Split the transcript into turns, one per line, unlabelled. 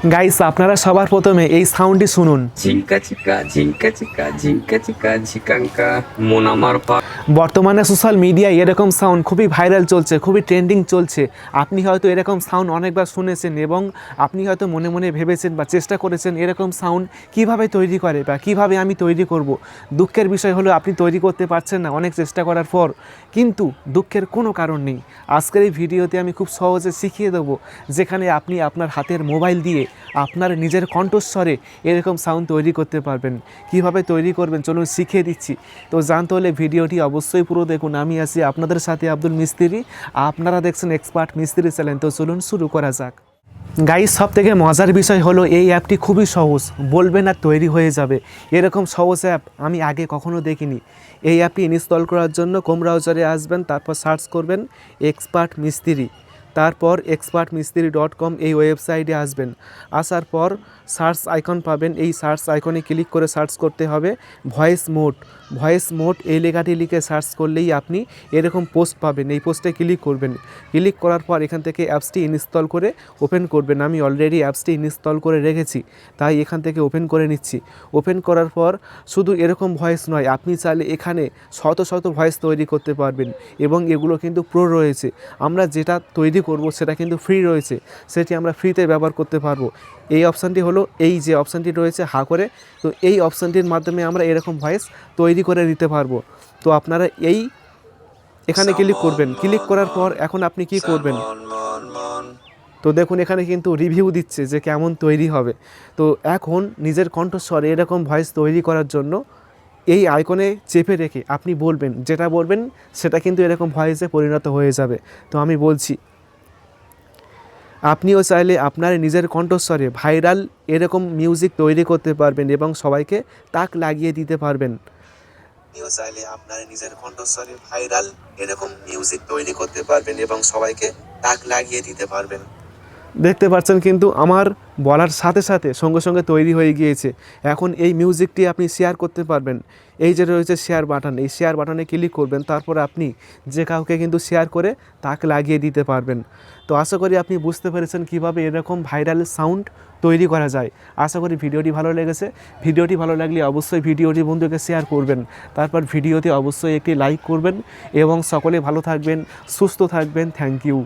Guys, আপনারা সবার প্রথমে এই সাউন্ডটি শুনুন।
ঝিঙ্কা চিকা ঝিঙ্কা চিকা ঝিঙ্কা চিকা ঝিকাঙ্কা মন আমার পা।
বর্তমানে সোশ্যাল মিডিয়ায় এরকম সাউন্ড খুবই ভাইরাল চলছে, খুবই ট্রেন্ডিং চলছে। আপনি হয়তো এরকম সাউন্ড অনেকবার শুনেছেন এবং আপনি হয়তো মনে মনে ভেবেছেন বা চেষ্টা করেছেন এরকম সাউন্ড কিভাবে তৈরি করে বা কিভাবে আমি তৈরি করব। দুঃখের বিষয় হলো আপনি তৈরি করতে পারছেন না অনেক চেষ্টা করার পর, কিন্তু দুঃখের কোনো কারণ নেই। আজকের এই ভিডিওতে আমি খুব সহজে শিখিয়ে দেবো, যেখানে আপনি আপনার হাতের মোবাইল দিয়ে আপনার নিজের কণ্ঠস্বরে এরকম সাউন্ড তৈরি করতে পারবেন। কিভাবে তৈরি করবেন চলুন শিখিয়ে দিচ্ছি। তো জানতে হলে ভিডিওটি অবশ্যই পুরো দেখুন। আমি আছি আপনাদের সাথে আব্দুল মিস্ত্রি, আপনারা দেখছেন এক্সপার্ট মিস্ত্রি চ্যানেল। তো চলুন শুরু করা যাক। গাইস, সব থেকে মজার বিষয় হলো এই অ্যাপটি খুবই সহজ, বলবেন আর তৈরি হয়ে যাবে। এরকম সহজ অ্যাপ আমি আগে কখনো দেখিনি। এই অ্যাপটি ইনস্টল করার জন্য ক্রোম ব্রাউজারে আসবেন, তারপর সার্চ করবেন এক্সপার্ট মিস্ত্রি, তারপর expertmistri.com এই ওয়েবসাইটে আসবেন। আসার পর সার্চ আইকন পাবেন, এই সার্চ আইকনে ক্লিক করে সার্চ করতে হবে ভয়েস মোড এই লেখাটি লিখে সার্চ করলেই আপনি এরকম পোস্ট পাবেন। এই পোস্টে ক্লিক করবেন। ক্লিক করার পর এখান থেকে অ্যাপসটি ইনস্টল করে ওপেন করবেন। আমি অলরেডি অ্যাপসটি ইনস্টল করে রেখেছি, তাই এখান থেকে ওপেন করে নিচ্ছি। ওপেন করার পর শুধু এরকম ভয়েস নয়, আপনি চাইলে এখানে শত শত ভয়েস তৈরি করতে পারবেন এবং এগুলো কিন্তু প্রো রয়েছে। আমরা যেটা তৈরি করব সেটা কিন্তু ফ্রি রয়েছে, সেটি আমরা ফ্রিতে ব্যবহার করতে পারবো। এই অপশানটি হলো, এই যে অপশানটি রয়েছে হা করে, তো এই অপশানটির মাধ্যমে আমরা এরকম ভয়েস তৈরি করে দিতে পারবো। তো আপনারা এখানে ক্লিক করবেন। ক্লিক করার পর এখন আপনি কি করবেন, তো দেখুন এখানে কিন্তু রিভিউ দিচ্ছে যে কেমন তৈরি হবে। তো এখন নিজের কণ্ঠস্বরে এরকম ভয়েস তৈরি করার জন্য এই আইকনে চেপে রেখে আপনি বলবেন, যেটা বলবেন সেটা কিন্তু এরকম ভয়েসে পরিণত হয়ে যাবে। তো আমি বলছি, আপনিও চাইলে আপনার নিজের কণ্ঠস্বরে ভাইরাল এরকম মিউজিক তৈরি করতে পারবেন এবং সবাইকে তাক লাগিয়ে দিতে পারবেন। আপনিও চাইলে আপনার নিজের কণ্ঠস্বরে ভাইরাল এরকম মিউজিক তৈরি করতে পারবেন এবং সবাইকে তাক লাগিয়ে দিতে পারবেন। দেখতে পাচ্ছেন কিন্তু আমার বলার সাথে সাথে সঙ্গে সঙ্গে তৈরি হয়ে গিয়েছে। এখন এই মিউজিকটি আপনি শেয়ার করতে পারবেন। এই যে রয়েছে শেয়ার বাটন, এই শেয়ার বাটনে ক্লিক করবেন, তারপর আপনি যে কাউকে কিন্তু শেয়ার করে তাকে লাগিয়ে দিতে পারবেন। তো আশা করি আপনি বুঝতে পেরেছেন কিভাবে এরকম ভাইরাল সাউন্ড তৈরি করা যায়। আশা করি ভিডিওটি ভালো লেগেছে। ভিডিওটি ভালো লাগলে অবশ্যই ভিডিওটি বন্ধুকে শেয়ার করবেন, তারপর ভিডিওতে অবশ্যই একটি লাইক করবেন এবং সকলে ভালো থাকবেন, সুস্থ থাকবেন। Thank you.